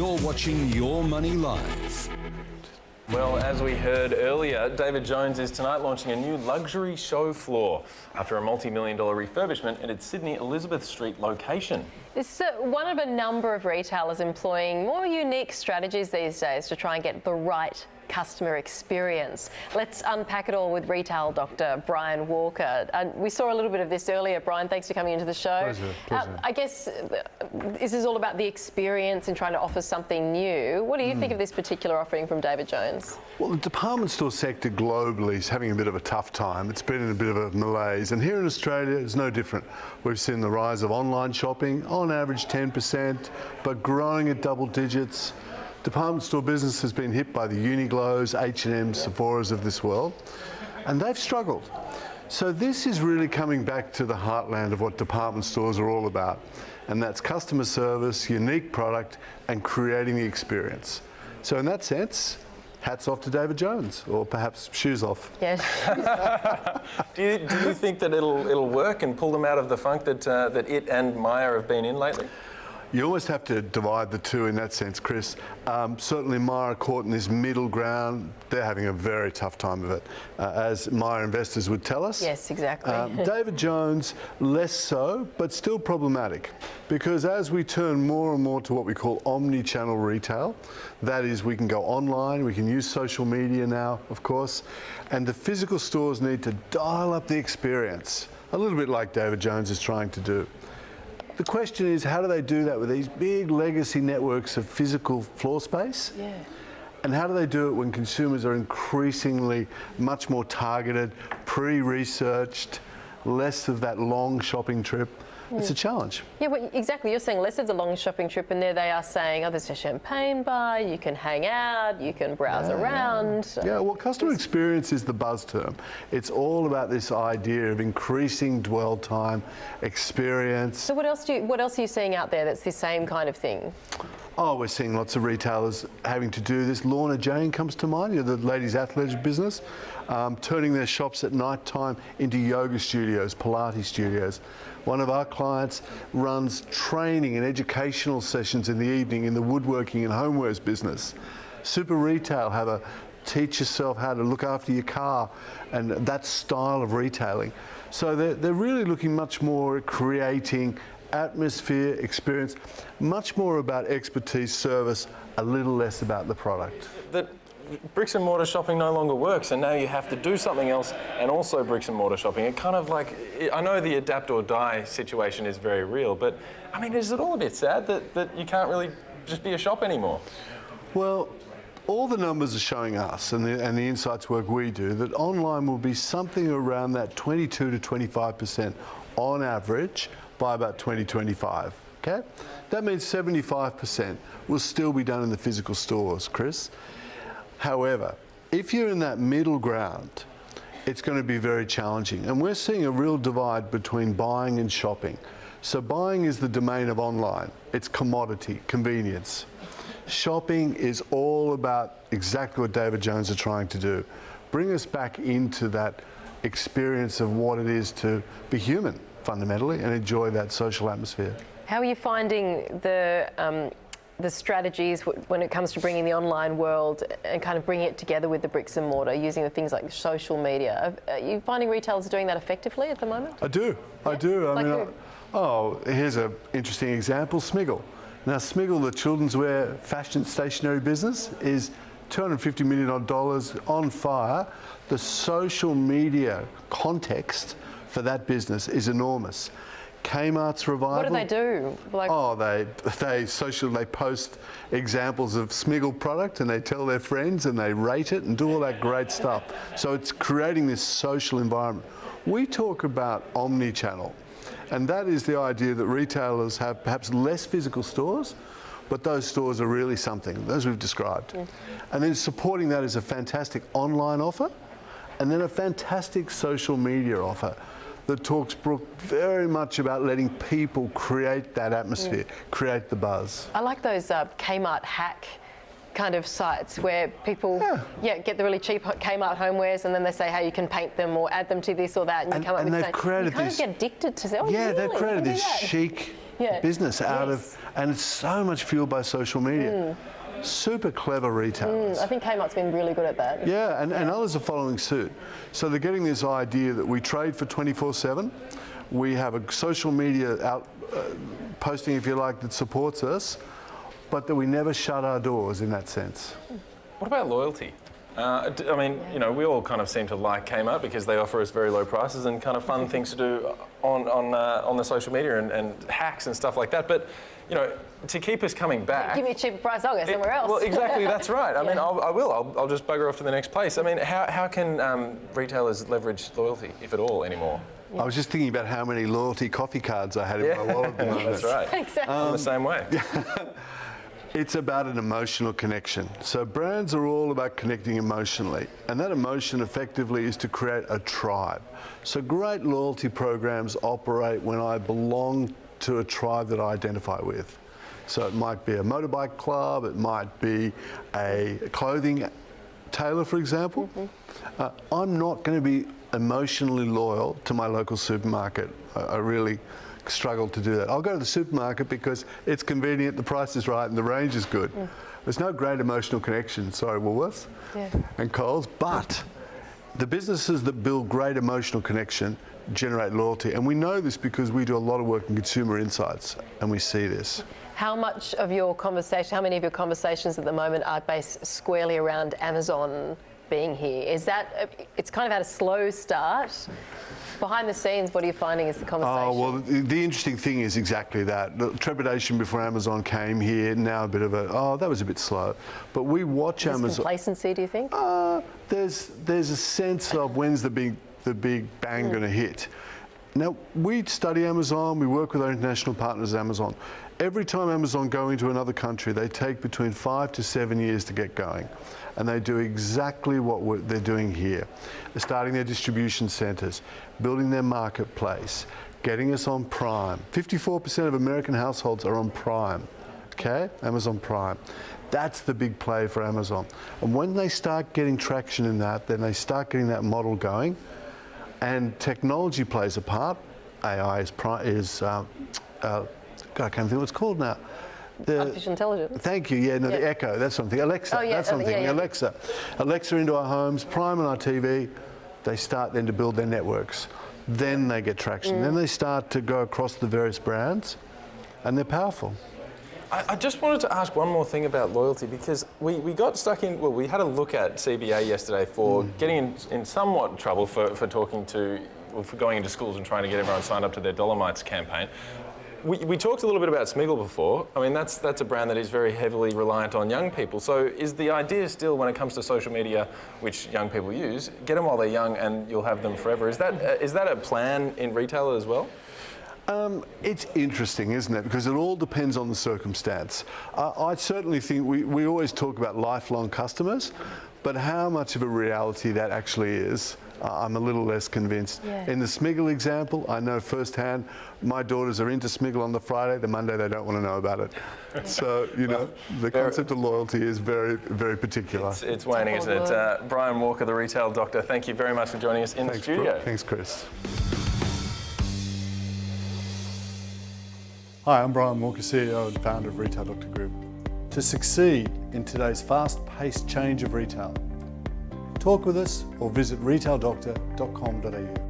You're watching Your Money Live. Well, as we heard earlier, David Jone is tonight launching a new luxury show floor after a multi-million-dollar refurbishment at its Sydney Elizabeth Street location. It's one of a number of retailers employing more unique strategies these days to try and get the right customer experience. Let's unpack it all with retail doctor Brian Walker. We saw a little bit of this earlier. Brian, thanks for coming into the show. Pleasure. I guess this is all about the experience and trying to offer something new. What do you think of this particular offering from David Jone? Well, the department store sector globally is having a bit of a tough time. It's been in a bit of a malaise, and here in Australia it's no different. We've seen the rise of online shopping, on average 10%, but growing at double digits. Department store business has been hit by the Uniqlos, H&Ms, Sephoras of this world, and they've struggled. So this is really coming back to the heartland of what department stores are all about, and that's customer service, unique product, and creating the experience. So in that sense, hats off to David Jone, or perhaps shoes off. Yes. Do you think that it'll work and pull them out of the funk that it and Myer have been in lately? You almost have to divide the two in that sense, Chris. Certainly Myer are caught in this middle ground. They're having a very tough time of it, as Myer investors would tell us. Yes, exactly. David Jone, less so, but still problematic. Because as we turn more and more to what we call omnichannel retail, that is, we can go online, we can use social media now, of course, and the physical stores need to dial up the experience, a little bit like David Jone is trying to do. The question is, how do they do that with these big legacy networks of physical floor space? Yeah. And how do they do it when consumers are increasingly much more targeted, pre-researched, less of that long shopping trip? It's a challenge. Yeah, well, exactly. You're saying less of the long shopping trip, and there they are saying, oh, there's a champagne bar, you can hang out, you can browse around. Yeah, well, customer experience is the buzz term. It's all about this idea of increasing dwell time, experience. So what else are you seeing out there that's the same kind of thing? Oh, we're seeing lots of retailers having to do this. Lorna Jane comes to mind, the ladies' athleisure business, turning their shops at night time into yoga studios, Pilates studios. One of our clients runs training and educational sessions in the evening in the woodworking and homewares business. Super Retail have a teach yourself how to look after your car and that style of retailing. So they're really looking much more at creating atmosphere, experience, much more about expertise, service, a little less about the product. That bricks and mortar shopping no longer works, and now you have to do something else and also bricks and mortar shopping. It kind of like, I know the adapt or die situation is very real, but I mean, is it all a bit sad that you can't really just be a shop anymore? Well, all the numbers are showing us, and the insights work we do, that online will be something around that 22 to 25% on average by about 2025, okay? That means 75% will still be done in the physical stores, Chris. However, if you're in that middle ground, it's going to be very challenging. And we're seeing a real divide between buying and shopping. So buying is the domain of online. It's commodity, convenience. Shopping is all about exactly what David Jone are trying to do. Bring us back into that experience of what it is to be human, fundamentally, and enjoy that social atmosphere. How are you finding the strategies when it comes to bringing the online world and kind of bringing it together with the bricks and mortar, using the things like social media? Are you finding retailers doing that effectively at the moment? I do. Here's an interesting example, Smiggle. Now, Smiggle, the children's wear fashion stationery business, is $250 million on fire. The social media context for that business is enormous. Kmart's revival. What do they do? They post examples of Smiggle product and they tell their friends and they rate it and do all that great stuff. So it's creating this social environment. We talk about omnichannel, and that is the idea that retailers have perhaps less physical stores, but those stores are really something, those we've described. And then supporting that is a fantastic online offer, and then a fantastic social media offer that talks, Brooke, very much about letting people create that atmosphere, create the buzz. I like those Kmart hack kind of sites where people get the really cheap Kmart homewares and then they say how you can paint them or add them to this or that, and you come up with they've created you kind of get addicted to say, they've created this chic business out of, and it's so much fueled by social media. Super clever retailers. I think Kmart's been really good at that. Yeah, and others are following suit. So they're getting this idea that we trade for 24/7. We have a social media posting, if you like, that supports us, but that we never shut our doors in that sense. What about loyalty? I mean, you know, we all kind of seem to like Kmart because they offer us very low prices and kind of fun things to do on the social media and hacks and stuff like that. But, you know, to keep us coming back... Give me a cheaper price, I'll go somewhere else. Well, exactly, that's right. I mean, I'll just bugger off to the next place. I mean, how can retailers leverage loyalty, if at all, anymore? I was just thinking about how many loyalty coffee cards I had in my wallet at the moment. That's right. Exactly. I'm the same way. It's about an emotional connection. So brands are all about connecting emotionally, and that emotion effectively is to create a tribe. So great loyalty programs operate when I belong to a tribe that I identify with. So it might be a motorbike club, it might be a clothing tailor, for example. I'm not going to be emotionally loyal to my local supermarket. I really struggle to do that. I'll go to the supermarket because it's convenient, the price is right and the range is good. There's no great emotional connection, sorry Woolworths and Coles, but the businesses that build great emotional connection generate loyalty, and we know this because we do a lot of work in consumer insights and we see this. How much of your conversation, how many of your conversations at the moment are based squarely around Amazon being here? Is that, it's kind of had a slow start. Behind the scenes, what are you finding is the conversation? Oh, well, the interesting thing is exactly that. The trepidation before Amazon came here, now a bit of that was a bit slow. But we watch Amazon. Complacency, do you think? There's a sense of when's the big bang going to hit. Now, we study Amazon, we work with our international partners at Amazon. Every time Amazon go into another country, they take between 5 to 7 years to get going. And they do exactly what they're doing here. They're starting their distribution centres, building their marketplace, getting us on Prime. 54% of American households are on Prime, okay? Amazon Prime. That's the big play for Amazon. And when they start getting traction in that, then they start getting that model going. And technology plays a part. AI God, I can't think what it's called now. Artificial intelligence. Thank you. Yeah, no, the Echo. That's something. Alexa. Oh, yeah, that's something. Alexa. Alexa into our homes. Prime on our TV. They start then to build their networks. Then they get traction. Then they start to go across the various brands, and they're powerful. I just wanted to ask one more thing about loyalty, because we got stuck in, well, we had a look at CBA yesterday for getting in somewhat trouble for talking to, well, for going into schools and trying to get everyone signed up to their Dolomites campaign. We talked a little bit about Smiggle before. I mean, that's a brand that is very heavily reliant on young people. So is the idea still, when it comes to social media, which young people use, get them while they're young and you'll have them forever? Is that a plan in retail as well? It's interesting, isn't it? Because it all depends on the circumstance. I certainly think we always talk about lifelong customers, but how much of a reality that actually is, I'm a little less convinced. In the Smiggle example, I know firsthand, my daughters are into Smiggle on the Friday, the Monday they don't want to know about it. So, you know, the concept of loyalty is very, very particular. It's waning, isn't it? Brian Walker, the retail doctor, thank you very much for joining us in the studio. Thanks, Chris. Hi, I'm Brian Walker, CEO and founder of Retail Doctor Group. To succeed in today's fast-paced change of retail, talk with us or visit retaildoctor.com.au.